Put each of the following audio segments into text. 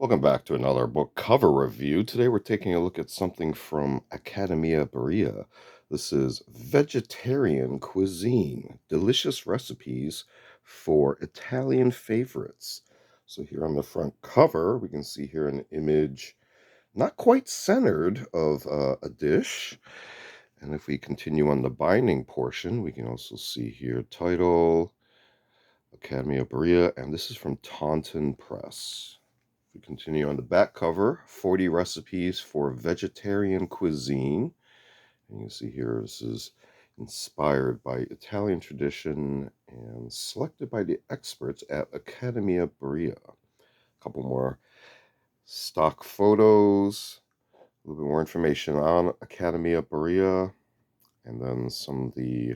Welcome back to another book cover review. Today we're taking a look at something from Accademia BARILLA. This is Vegetarian Cuisine, delicious recipes for Italian favorites. So here on the front cover, we can see here an image not quite centered of a dish. And if we continue on the binding portion, we can also see here title, Accademia BARILLA, and this is from Taunton Press. We continue on the back cover, 40 recipes for vegetarian cuisine. And you see here, this is inspired by Italian tradition and selected by the experts at Accademia BARILLA. A couple more stock photos, a little bit more information on Accademia BARILLA, and then some of the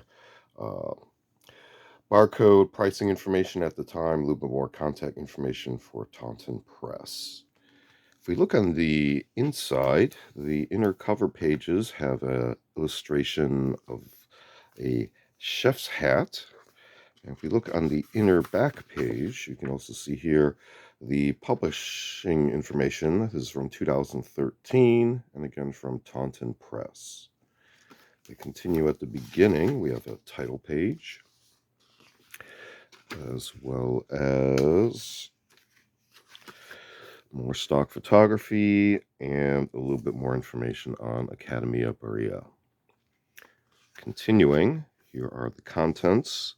uh, barcode pricing information at the time, a little bit more contact information for Taunton Press. If we look on the inside, the inner cover pages have an illustration of a chef's hat. And if we look on the inner back page, you can also see here the publishing information. This is from 2013, and again from Taunton Press. We continue at the beginning. We have a title page, as well as more stock photography and a little bit more information on Accademia BARILLA. Continuing, here are the contents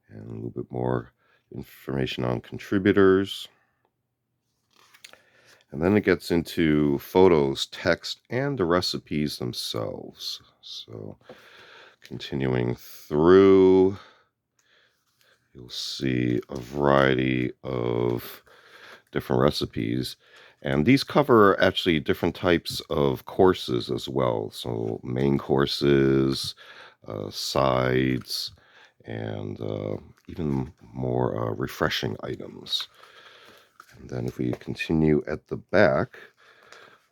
and a little bit more information on contributors. And then it gets into photos, text, and the recipes themselves. So continuing through, you'll see a variety of different recipes, and these cover actually different types of courses as well. So main courses, sides, and even more refreshing items. And then if we continue at the back,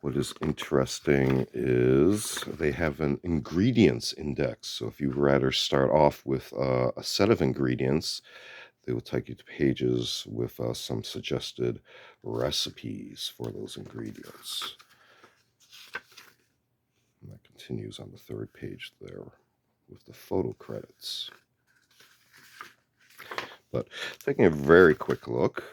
what is interesting is they have an ingredients index. So if you rather start off with a set of ingredients, they will take you to pages with some suggested recipes for those ingredients. And that continues on the third page there with the photo credits. But taking a very quick look,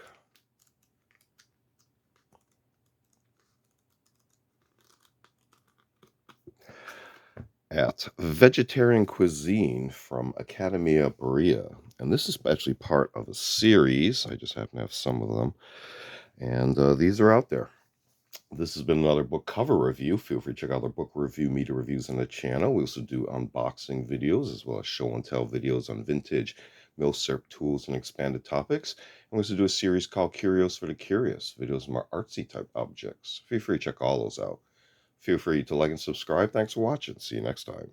at Vegetarian Cuisine from Accademia BARILLA. And this is actually part of a series. I just happen to have some of them. And these are out there. This has been another book cover review. Feel free to check out our book review, media reviews on the channel. We also do unboxing videos as well as show and tell videos on vintage mill syrup tools and expanded topics. And we also do a series called Curios for the Curious, videos of more artsy type objects. Feel free to check all those out. Feel free to like and subscribe. Thanks for watching. See you next time.